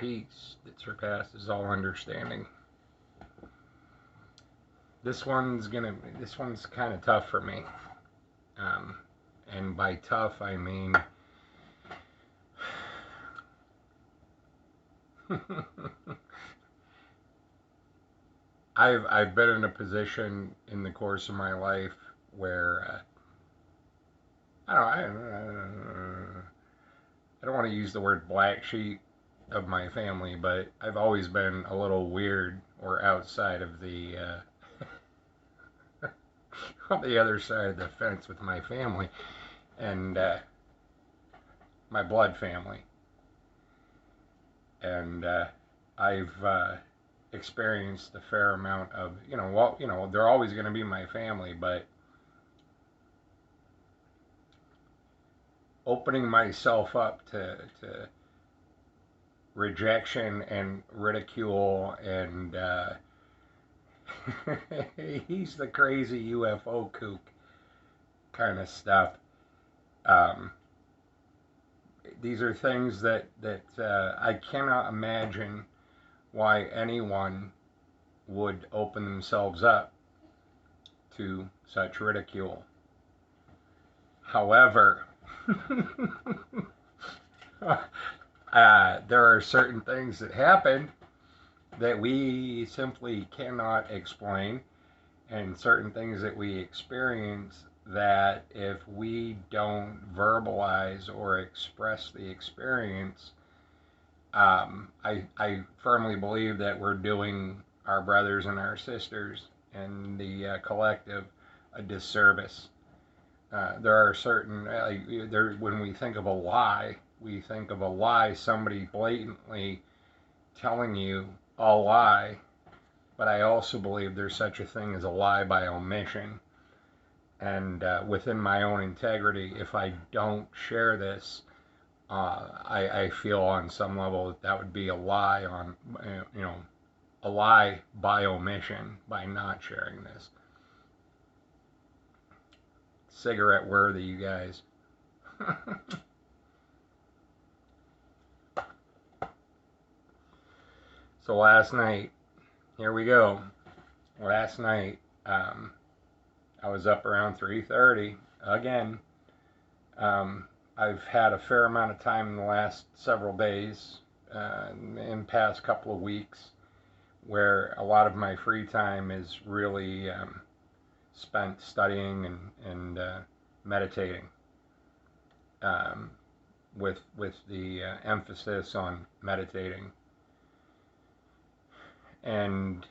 peace that surpasses all understanding. This one's kind of tough for me. Um, and by tough, I mean I've been in a position in the course of my life where I don't want to use the word black sheep of my family, but I've always been a little weird or outside of the on the other side of the fence with my family and my blood family, and I've experienced a fair amount of they're always going to be my family, but opening myself up to rejection and ridicule and he's the crazy UFO kook kind of stuff. Um, these are things that I cannot imagine why anyone would open themselves up to such ridicule. However, there are certain things that happen that we simply cannot explain, and certain things that we experience that if we don't verbalize or express the experience, I firmly believe that we're doing our brothers and our sisters and the collective a disservice. There are certain, when we think of a lie, we think of a lie, somebody blatantly telling you a lie, but I also believe there's such a thing as a lie by omission. And within my own integrity, if I don't share this, I feel on some level that would be a lie on, a lie by omission by not sharing this. Cigarette worthy, you guys. So last night, here we go. Last night, I was up around 3:30 again. I've had a fair amount of time in the last several days, in the past couple of weeks, where a lot of my free time is really spent studying and meditating, with the emphasis on meditating and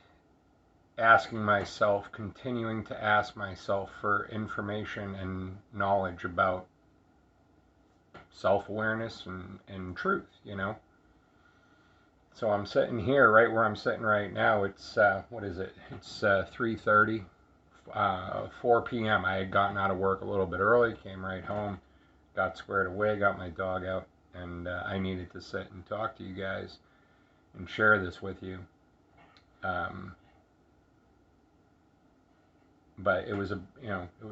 continuing to ask myself for information and knowledge about self-awareness and truth, So I'm sitting here right where I'm sitting right now. It's, what is it? It's 3:30, 4 p.m. I had gotten out of work a little bit early, came right home, got squared away, got my dog out, and I needed to sit and talk to you guys and share this with you. But it was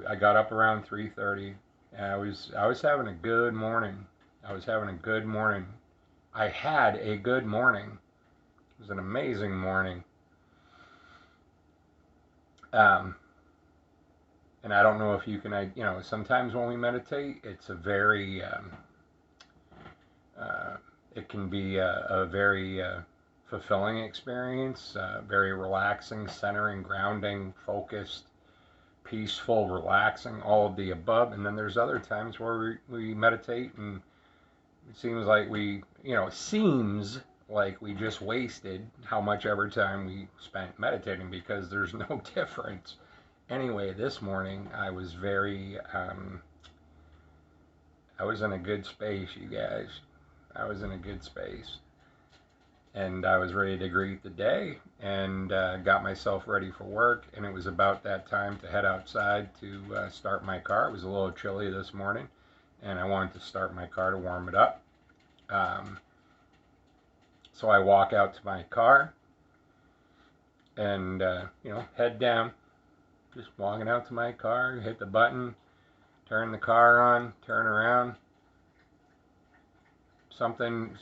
I got up around 3:30, and I was having a good morning. I was having a good morning. I had a good morning. It was an amazing morning. And I don't know if you can, sometimes when we meditate, it's a very, it can be a very fulfilling experience, very relaxing, centering, grounding, focused, peaceful, relaxing, all of the above. And then there's other times where we meditate and it seems like we just wasted how much ever time we spent meditating because there's no difference. Anyway, this morning I was I was in a good space, you guys. I was in a good space. And I was ready to greet the day and got myself ready for work. And it was about that time to head outside to start my car. It was a little chilly this morning, and I wanted to start my car to warm it up. So I walk out to my car and, head down. Just walking out to my car, hit the button, turn the car on, turn around. Something,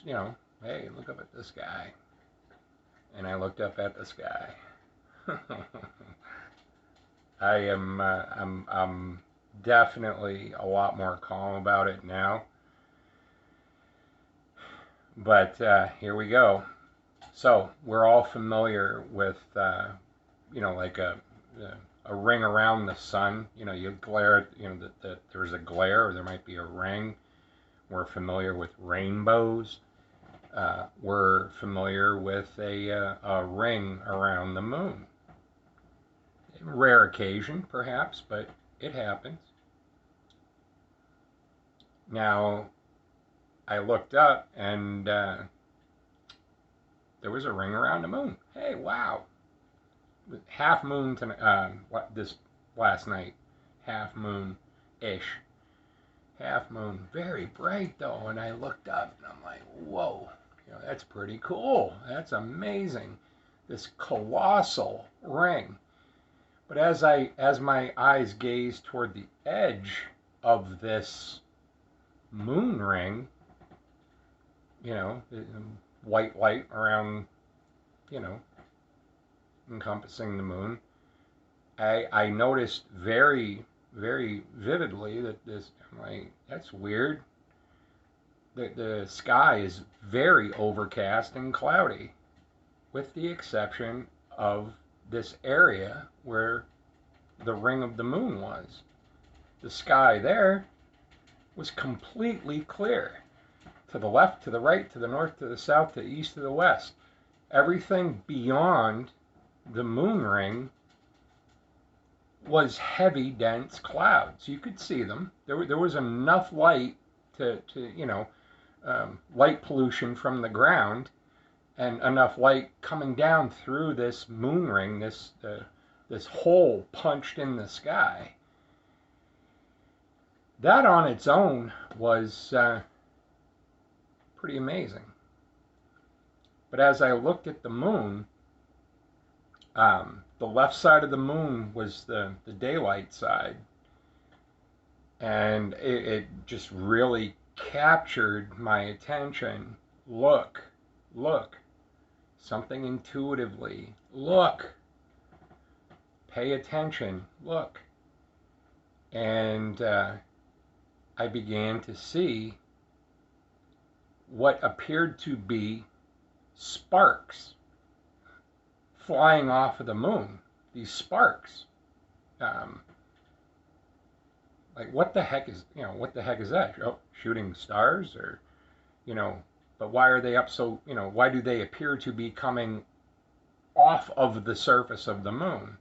hey, look up at the sky. And I looked up at the sky. I'm definitely a lot more calm about it now. But here we go. So we're all familiar with, like a ring around the sun. You glare, that there's a glare, or there might be a ring. We're familiar with rainbows. We're familiar with a ring around the moon. Rare occasion, perhaps, but it happens. Now, I looked up and there was a ring around the moon. Hey, wow! Half moon this last night, half moon ish. Half moon, very bright though. And I looked up and I'm like, whoa, that's pretty cool. That's amazing. This colossal ring. But as my eyes gazed toward the edge of this moon ring, white light around, encompassing the moon, I noticed very, very vividly that I'm like, that's weird. The sky is very overcast and cloudy, with the exception of this area where the ring of the moon was. The sky there was completely clear. To the left, to the right, to the north, to the south, to the east, to the west. Everything beyond the moon ring was heavy, dense clouds. You could see them. There was enough light to light pollution from the ground, and enough light coming down through this moon ring, this hole punched in the sky. That on its own was pretty amazing. But as I looked at the moon, the left side of the moon was the daylight side. And it just really captured my attention. Look, something intuitively. Look, pay attention, look. And I began to see what appeared to be sparks flying off of the moon. These sparks. Like, what the heck is that? Oh, shooting stars? Or, but why are they up so, why do they appear to be coming off of the surface of the moon?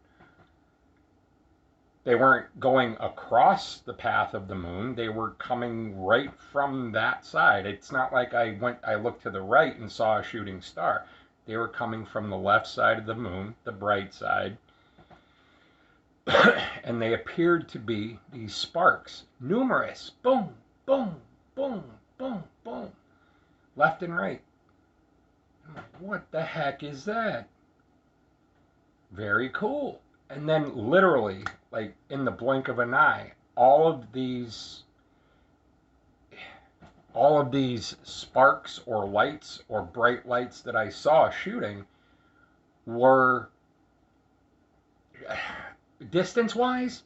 They weren't going across the path of the moon. They were coming right from that side. It's not like I looked to the right and saw a shooting star. They were coming from the left side of the moon, the bright side. And they appeared to be these sparks, numerous, boom, boom, boom, boom, boom, left and right. I'm like, what the heck is that? Very cool. And then literally, like in the blink of an eye, all of these sparks or lights or bright lights that I saw shooting were, distance-wise,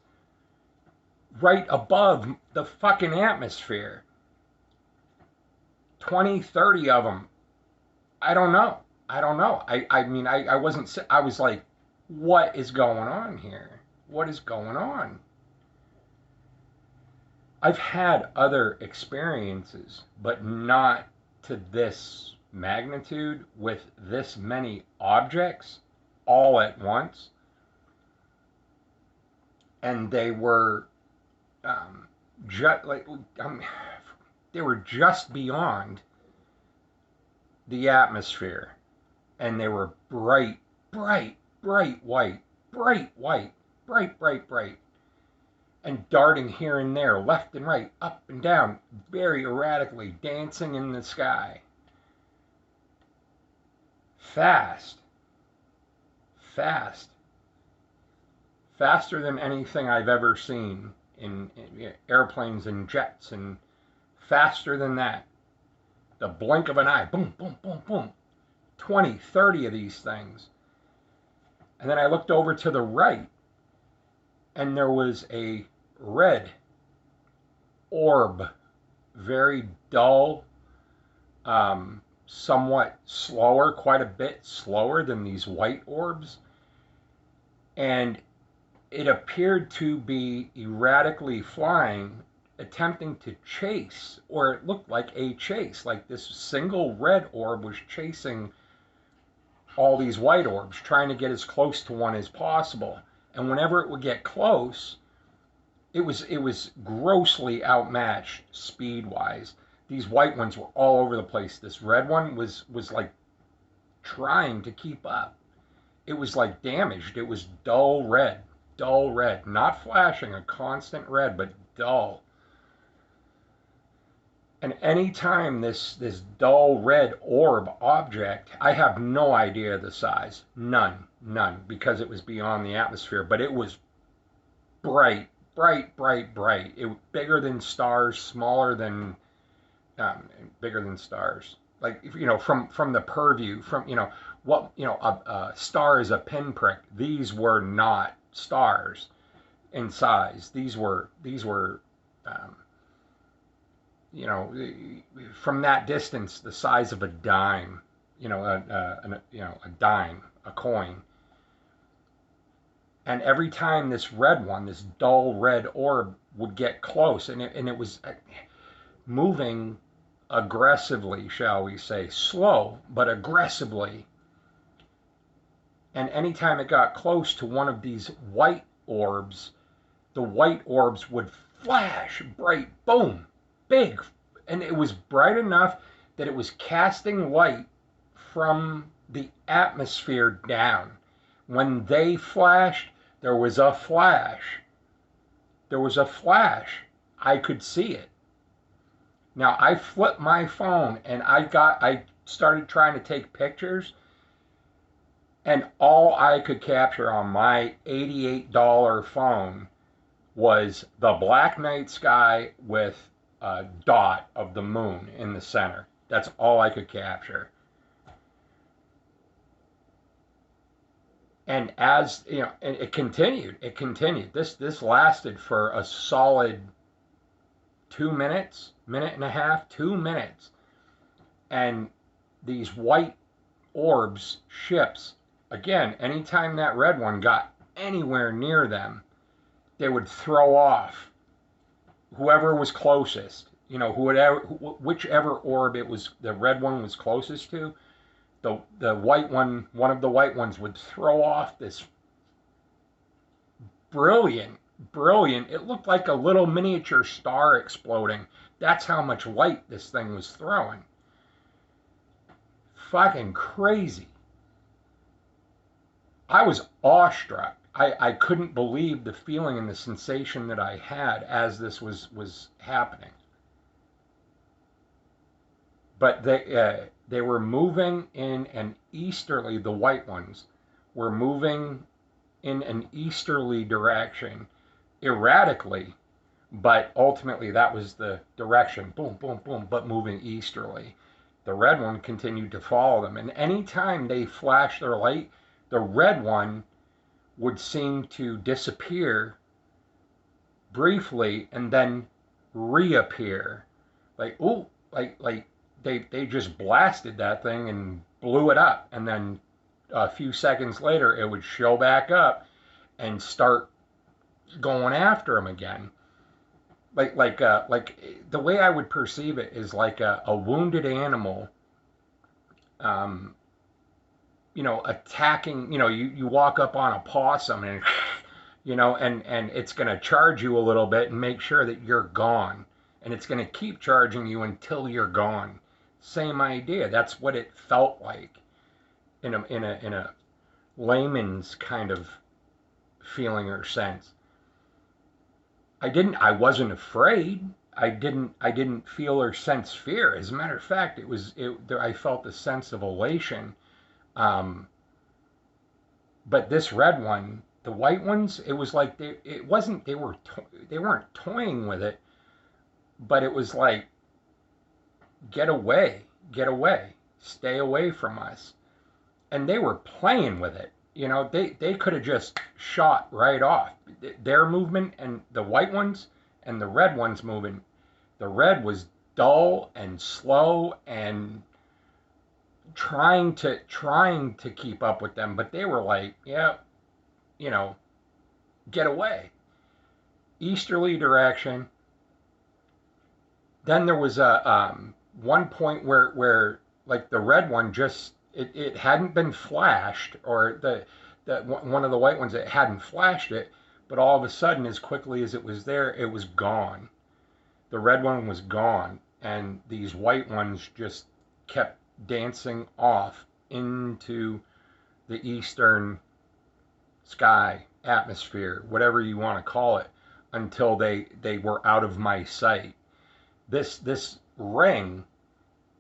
right above the fucking atmosphere. 20, 30 of them. I don't know. I mean, I wasn't, I was like, what is going on here? What is going on? I've had other experiences, but not to this magnitude with this many objects all at once. And they were they were just beyond the atmosphere, and they were bright, bright, bright white, and darting here and there, left and right, up and down, very erratically, dancing in the sky. Fast. Faster than anything I've ever seen in airplanes and jets, and faster than that. the blink of an eye. Boom, boom, boom, boom. 20, 30 of these things. And then I looked over to the right, and there was a red orb, very dull, somewhat slower, quite a bit slower than these white orbs. And it appeared to be erratically flying, attempting to chase, or it looked like a chase, like this single red orb was chasing all these white orbs, trying to get as close to one as possible. And whenever it would get close, it was grossly outmatched speed wise. These white ones were all over the place. This red one was like trying to keep up. It was like damaged. It was dull red, not flashing, a constant red, but dull. And anytime this dull red orb object, I have no idea the size, none, because it was beyond the atmosphere, but it was bright. It was bigger than stars, smaller than, bigger than stars. Like, from the purview, from, a star is a pinprick. These were not stars in size. These were, from that distance, the size of a dime, a dime, a coin. And every time this red one, this dull red orb would get close, and it was moving aggressively, shall we say, slow, but aggressively. And anytime it got close to one of these white orbs, the white orbs would flash bright, boom, big. And it was bright enough that it was casting light from the atmosphere down. When they flashed, there was a flash. I could see it. Now, I flipped my phone and I started trying to take pictures, and all I could capture on my $88 phone was the black night sky with a dot of the moon in the center. That's all I could capture. And as and it continued. This lasted for a solid 2 minutes, minute and a half, 2 minutes. And these white orbs, ships, again, anytime that red one got anywhere near them, they would throw off whoever was closest. Whichever orb it was, the red one was closest to. The white one of the white ones would throw off this brilliant, it looked like a little miniature star exploding. That's how much light this thing was throwing. Fucking crazy. I was awestruck. I couldn't believe the feeling and the sensation that I had as this was happening. But they were moving in an easterly, the white ones were moving in an easterly direction, erratically, but ultimately that was the direction, boom, boom, boom, but moving easterly. The red one continued to follow them, and anytime they flashed their light, the red one would seem to disappear briefly and then reappear. Like, ooh, like they just blasted that thing and blew it up, and then a few seconds later it would show back up and start going after him again. Like the way I would perceive it is like a wounded animal, attacking. You walk up on a possum and and it's going to charge you a little bit and make sure that you're gone, and it's going to keep charging you until you're gone. Same idea. That's what it felt like in a layman's kind of feeling or sense. I wasn't afraid. I didn't feel or sense fear. As a matter of fact, I felt a sense of elation. But this red one, the white ones, it was like they weren't toying with it, but it was like, get away, get away, stay away from us. And they were playing with it. You know, they could have just shot right off. Their movement and the white ones and the red ones moving. The red was dull and slow and trying to keep up with them, but they were like, yeah, you know, get away. Easterly direction. Then there was a one point where like the red one just it hadn't been flashed, or the one of the white ones, it hadn't flashed it, but all of a sudden, as quickly as it was there, it was gone. The red one was gone, and these white ones just kept dancing off into the eastern sky, atmosphere, whatever you want to call it, until they were out of my sight. This ring,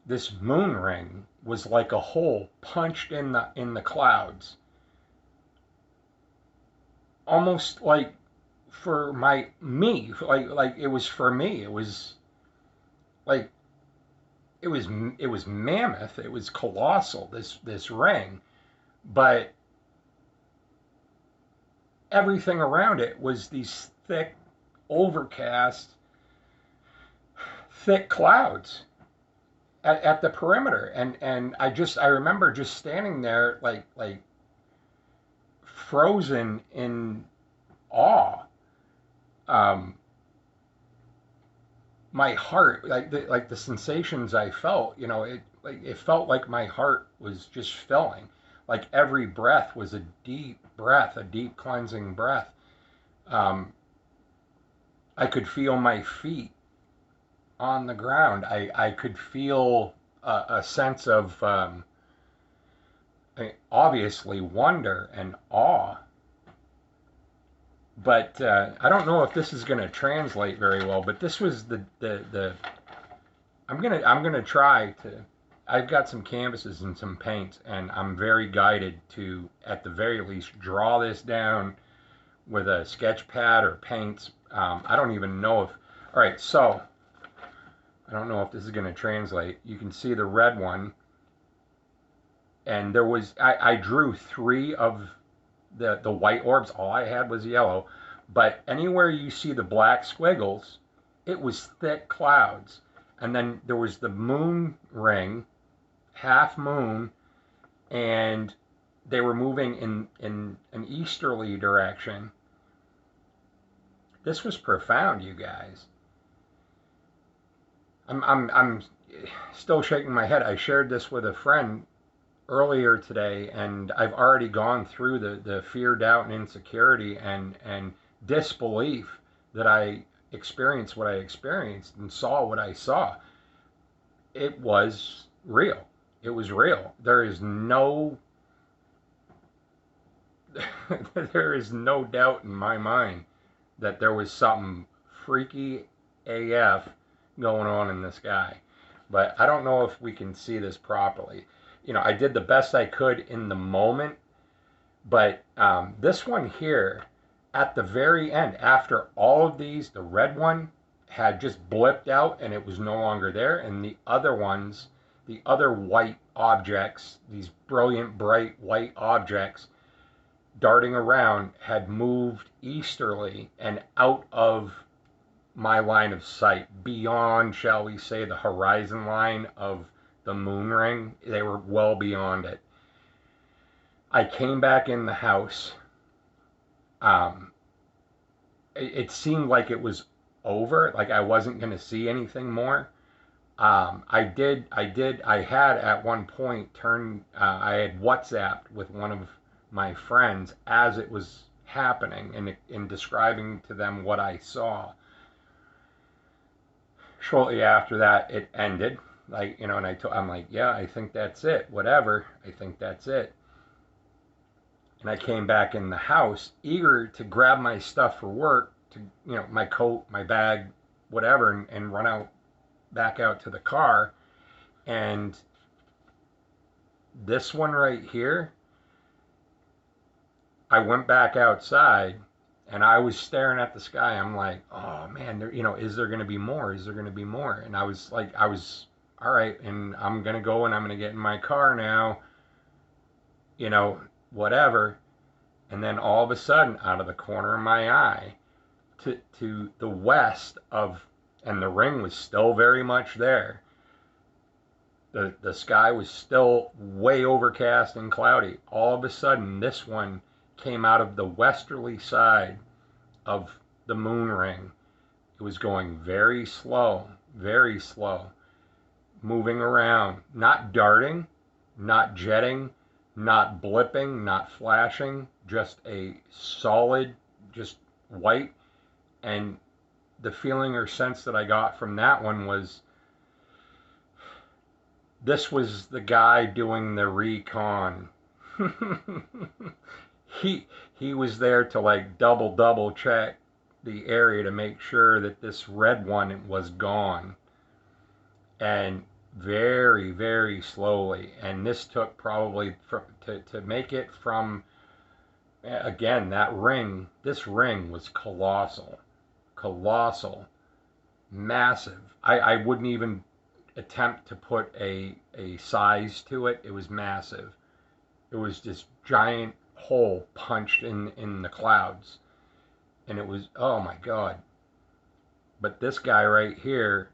this moon ring, was like a hole punched in the clouds, almost like for me, like it was for me. It was like it was mammoth. It was colossal. This ring, but everything around it was these thick, overcast, thick clouds at the perimeter, and I remember just standing there like frozen in awe. Um, my heart, like the sensations I felt, it felt like my heart was just filling. Like every breath was a deep breath, a deep cleansing breath. Um, I could feel my feet on the ground. I could feel a sense of obviously wonder and awe. But I don't know if this is going to translate very well. But this was the I'm gonna try to. I've got some canvases and some paints, and I'm very guided to, at the very least, draw this down with a sketch pad or paints. I don't even know if. All right, so I don't know if this is going to translate. You can see the red one, and there was I drew three of the white orbs. All I had was yellow, but anywhere you see the black squiggles, it was thick clouds. And then there was the moon ring, half moon, and they were moving in an easterly direction. This was profound, you guys. I'm still shaking my head. I shared this with a friend earlier today, and I've already gone through the fear, doubt, and insecurity and disbelief that I experienced what I experienced and saw what I saw. It was real. It was real. There is no there is no doubt in my mind that there was something freaky AF going on in the sky. But I don't know if we can see this properly. I did the best I could in the moment, but this one here, at the very end, after all of these, the red one had just blipped out and it was no longer there, and the other ones, the other white objects, these brilliant, bright white objects darting around, had moved easterly and out of my line of sight, beyond, shall we say, the horizon line of the moon ring. They were well beyond it. I came back in the house. Um, it seemed like it was over, like I wasn't going to see anything more. I had at one point I had WhatsApped with one of my friends as it was happening, and in describing to them what I saw. Shortly after that, it ended. And I'm like, yeah, I think that's it. Whatever, I think that's it. And I came back in the house, eager to grab my stuff for work, to my coat, my bag, whatever, and run back out to the car. And this one right here, I went back outside, and I was staring at the sky. I'm like, oh man, is there going to be more? Is there going to be more? And I was all right, and I'm going to go and I'm going to get in my car now, you know, whatever. And then all of a sudden, out of the corner of my eye, to the west of, and the ring was still very much there. The sky was still way overcast and cloudy. All of a sudden, this one came out of the westerly side of the moon ring. It was going very slow, moving around, not darting, not jetting, not blipping, not flashing, just a solid, just white. And the feeling or sense that I got from that one was this was the guy doing the recon. he was there to like double check the area to make sure that this red one was gone. And very slowly, and this took probably to make it from, again, that ring, this ring was colossal, massive. I wouldn't even attempt to put a size to it. It was massive. It was this giant hole punched in the clouds, and it was, oh my God. But this guy right here,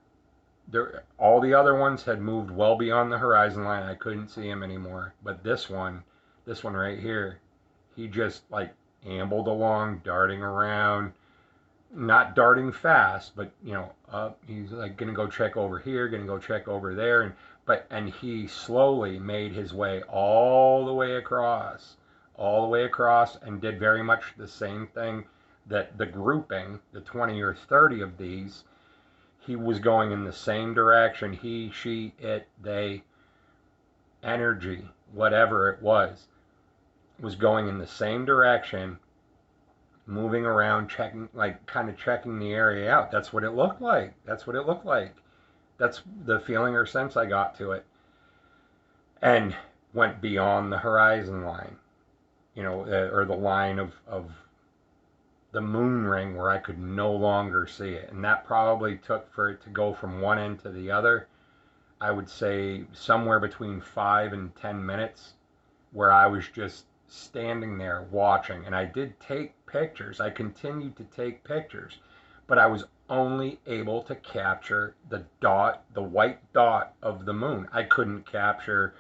all the other ones had moved well beyond the horizon line. I couldn't see him anymore. But this one right here, he just like ambled along, darting around, not darting fast, but you know, he's like gonna go check over here, gonna go check over there, and he slowly made his way all the way across, and did very much the same thing that the grouping, the 20 or 30 of these, he was going in the same direction. He, she, it, they, energy, whatever it was going in the same direction, moving around, checking, like kind of checking the area out. That's what it looked like. That's the feeling or sense I got to it. And went beyond the horizon line, you know, or the line of the moon ring where I could no longer see it. And that probably took, for it to go from one end to the other, I would say somewhere between 5 and 10 minutes, where I was just standing there watching. And I did take pictures. I continued to take pictures, but I was only able to capture the dot, the white dot of the moon. I couldn't capture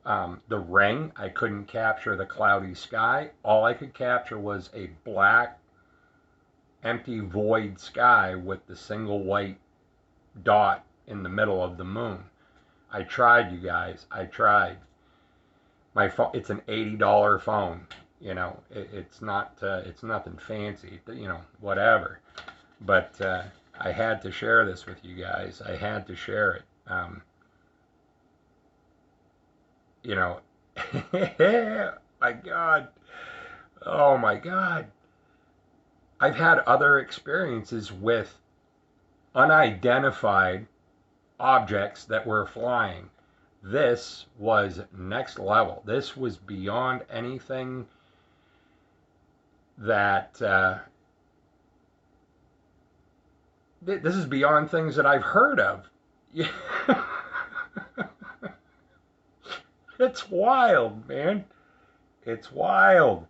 the ring. I couldn't capture the cloudy sky. All I could capture was a black, empty void sky with the single white dot in the middle of the moon. I tried, you guys. I tried. My phone, it's an $80 phone. You know, it's not, it's nothing fancy, you know, whatever. But I had to share this with you guys. I had to share it. You know, my God. Oh my God. I've had other experiences with unidentified objects that were flying. This was next level. This was beyond anything that this is beyond things that I've heard of. It's wild, man. It's wild.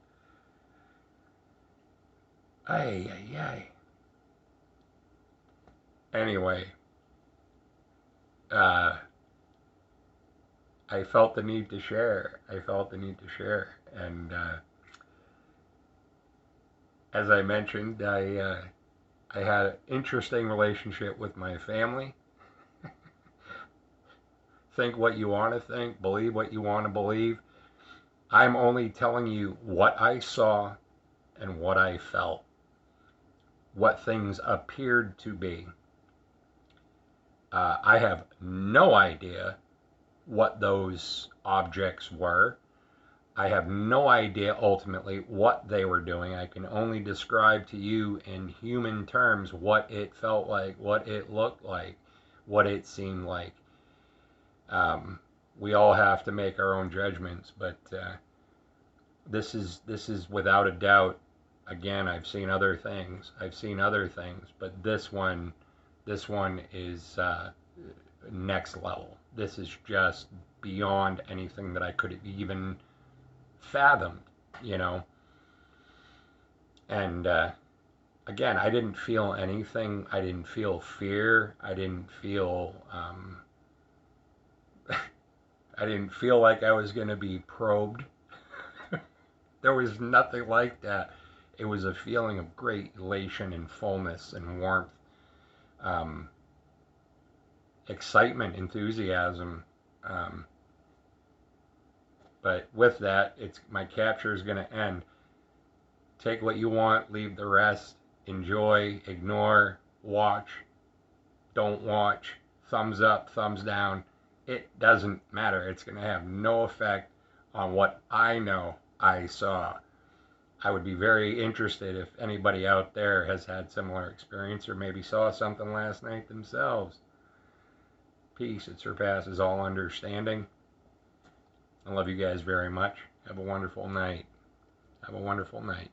Ay. Anyway, I felt the need to share. And as I mentioned, I had an interesting relationship with my family. Think what you want to think, believe what you want to believe. I'm only telling you what I saw and what I felt, what things appeared to be. I have no idea what those objects were. I have no idea ultimately what they were doing. I can only describe to you in human terms what it felt like, what it looked like, what it seemed like. We all have to make our own judgments, but this is without a doubt. Again, I've seen other things, but this one is next level. this is just beyond anything that I could have even fathomed, you know. And again, I didn't feel anything. I didn't feel fear. I didn't feel I didn't feel like I was going to be probed. There was nothing like that. It was a feeling of great elation and fullness and warmth, um, excitement, enthusiasm. Um, but with that, it's my capture is going to end. Take what you want, leave the rest. Enjoy, ignore, watch, don't watch, thumbs up, thumbs down. It doesn't matter. It's going to have no effect on what I know I saw. I would be very interested if anybody out there has had similar experience or maybe saw something last night themselves. Peace, it surpasses all understanding. I love you guys very much. Have a wonderful night. Have a wonderful night.